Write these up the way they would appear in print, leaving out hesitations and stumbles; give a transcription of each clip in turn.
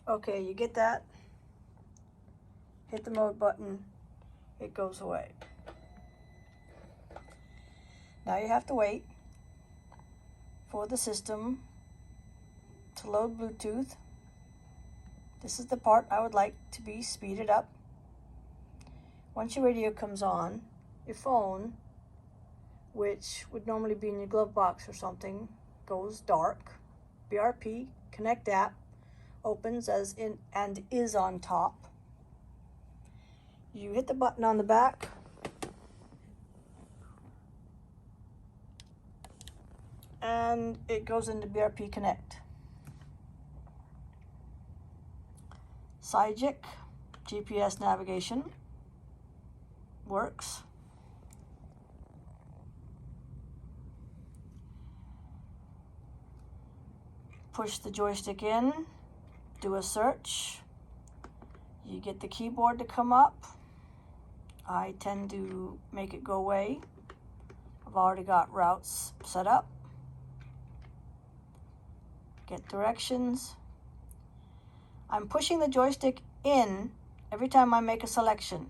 Okay, you get that? Hit the mode button, it goes away. Now you have to wait for the system to load Bluetooth. This is the part I would like to be speeded up. Once your radio comes on, your phone, which would normally be in your glove box or something, goes dark. BRPConnect app opens and is on top. You hit the button on the back, and it goes into BRPConnect. Sidekick GPS navigation works. Push the joystick in, do a search. You get the keyboard to come up. I tend to make it go away. I've already got routes set up. Get directions. I'm pushing the joystick in every time I make a selection.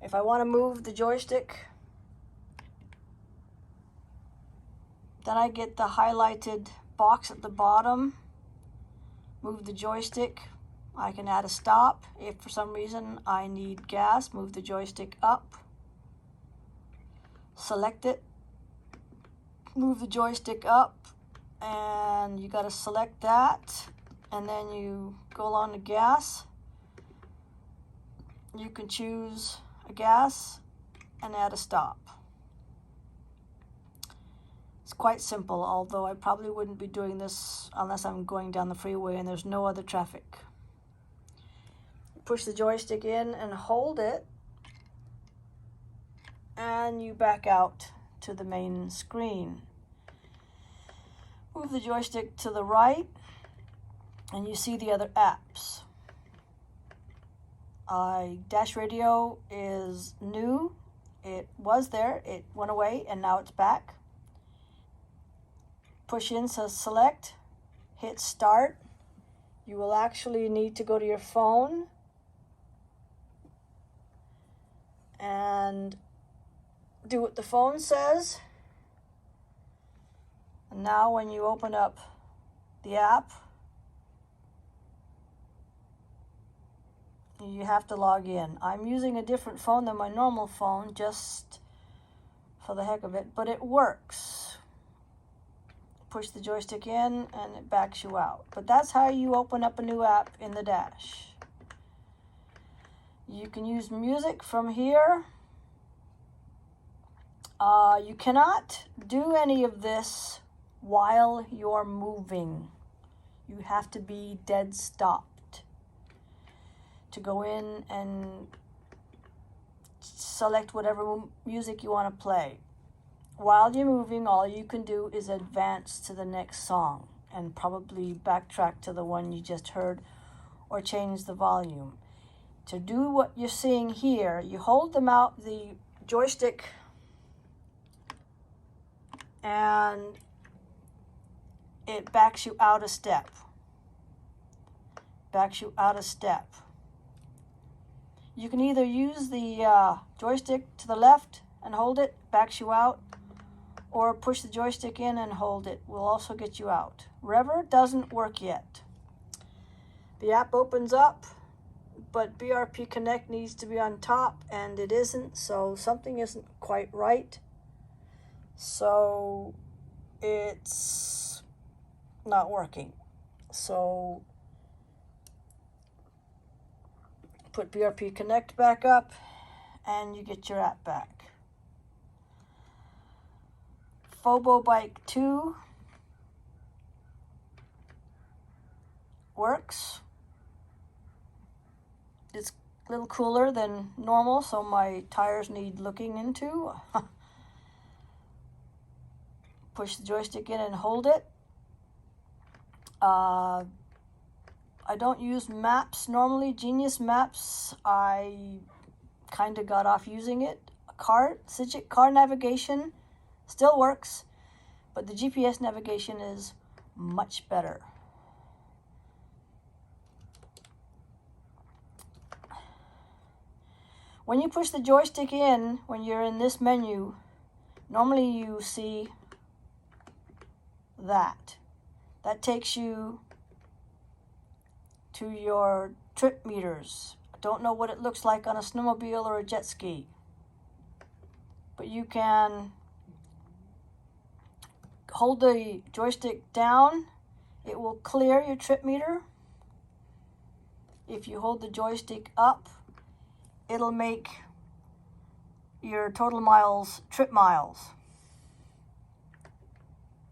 If I want to move the joystick, then I get the highlighted box at the bottom. Move the joystick. I can add a stop. If for some reason I need gas, move the joystick up. Select it. Move the joystick up. And you got to select that. And then you go along to gas. You can choose a gas and add a stop. It's quite simple, although I probably wouldn't be doing this unless I'm going down the freeway and there's no other traffic. Push the joystick in and hold it, and you back out to the main screen. Move the joystick to the right, and you see the other apps. Dash radio is new. It was there, it went away, and now it's back. Push in says select, hit start. You will actually need to go to your phone and do what the phone says. And now when you open up the app, you have to log in. I'm using a different phone than my normal phone just for the heck of it, but it works. Push the joystick in and it backs you out. But that's how you open up a new app in the dash. You can use music from here. You cannot do any of this while you're moving. You have to be dead stopped to go in and select whatever music you want to play. While you're moving, all you can do is advance to the next song and probably backtrack to the one you just heard or change the volume. To do what you're seeing here, you hold the joystick and it backs you out a step. Backs you out a step. You can either use the joystick to the left and hold it, backs you out, or push the joystick in and hold it, will also get you out. Rever doesn't work yet. The app opens up, but BRPConnect needs to be on top, and it isn't, so something isn't quite right. So it's not working. So put BRPConnect back up, and you get your app back. Phobo Bike 2 works. It's a little cooler than normal, so my tires need looking into. Push the joystick in and hold it. I don't use maps normally. Genius Maps, I kind of got off using it. Car navigation still works, but the GPS navigation is much better. When you push the joystick in, when you're in this menu, normally you see that. That takes you to your trip meters. I don't know what it looks like on a snowmobile or a jet ski, but you can hold the joystick down. It will clear your trip meter. If you hold the joystick up, it'll make your total miles trip miles.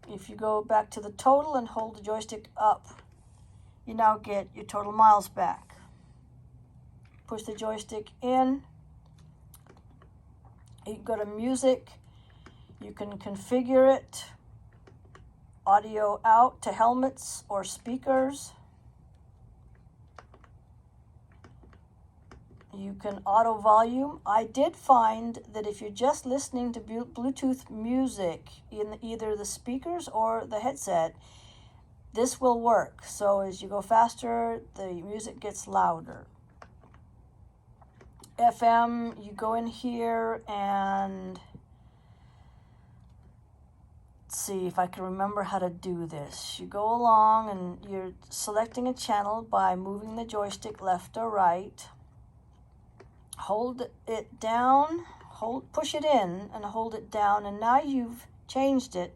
If you go back to the total and hold the joystick up, you now get your total miles back. Push the joystick in. You go to music. You can configure it. Audio out to helmets or speakers. You can auto volume. I did find that if you're just listening to Bluetooth music in either the speakers or the headset, this will work. So as you go faster, the music gets louder. FM, you go in here and let's see if I can remember how to do this. You go along and you're selecting a channel by moving the joystick left or right. Hold it down, push it in and hold it down, and now you've changed it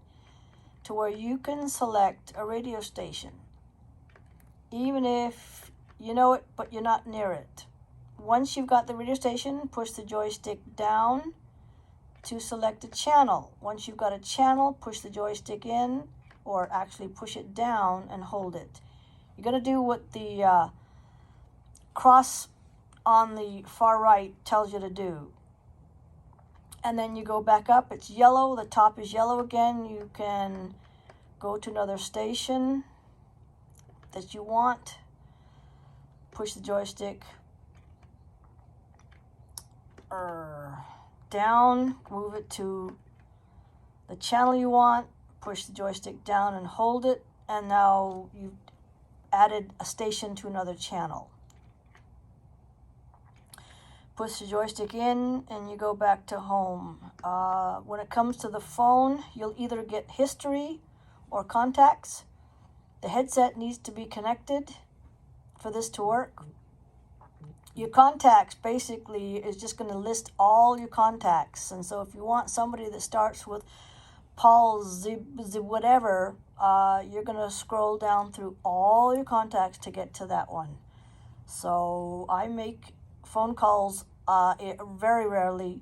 to where you can select a radio station, even if you know it but you're not near it. Once you've got the radio station, push the joystick down to select a channel. Once you've got a channel, push the joystick in, or actually push it down and hold it. You're going to do what the cross on the far right tells you to do. And then you go back up. It's yellow. The top is yellow again. You can go to another station that you want. Push the joystick down. Move it to the channel you want. Push the joystick down and hold it. And now you've added a station to another channel. Push the joystick in and you go back to home. When it comes to the phone, you'll either get history or contacts. The headset needs to be connected for this to work. Your contacts basically is just going to list all your contacts. And so if you want somebody that starts with Paul whatever, you're going to scroll down through all your contacts to get to that one. So I make phone calls very rarely.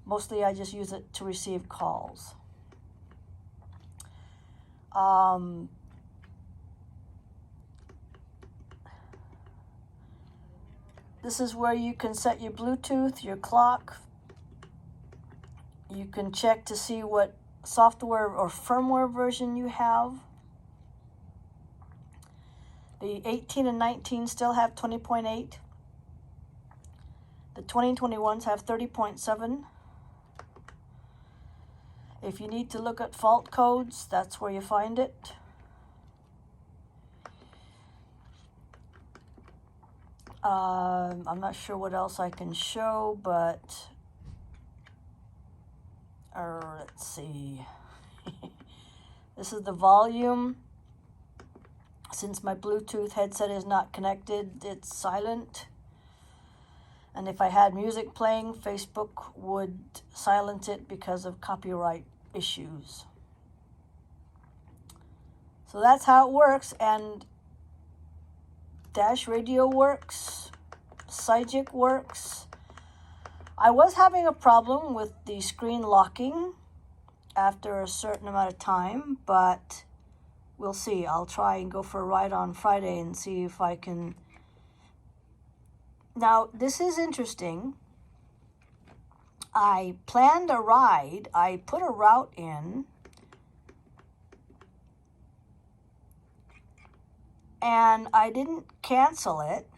Mostly I just use it to receive calls. This is where you can set your Bluetooth, your clock. You can check to see what software or firmware version you have. The 18 and 19 still have 20.8. The 2021s have 30.7. If you need to look at fault codes, that's where you find it. I'm not sure what else I can show, but let's see. This is the volume. Since my Bluetooth headset is not connected, it's silent. And if I had music playing, Facebook would silence it because of copyright issues. So that's how it works. And Dash Radio works. Cygic works. I was having a problem with the screen locking after a certain amount of time, but we'll see. I'll try and go for a ride on Friday and see if I can. Now, this is interesting. I planned a ride. I put a route in. And I didn't cancel it.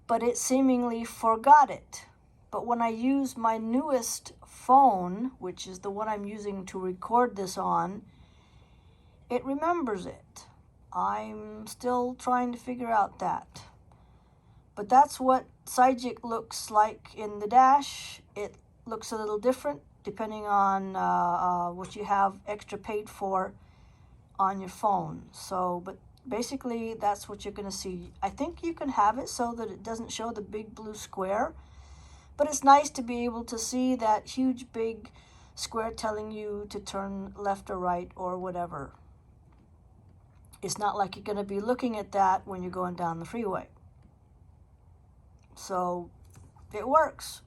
But it seemingly forgot it. But when I use my newest phone, which is the one I'm using to record this on, it remembers it. I'm still trying to figure out that. But that's what Cygic looks like in the dash. It looks a little different depending on what you have extra paid for on your phone. So, but basically that's what you're going to see. I think you can have it so that it doesn't show the big blue square, but it's nice to be able to see that huge big square telling you to turn left or right or whatever. It's not like you're going to be looking at that when you're going down the freeway. So it works.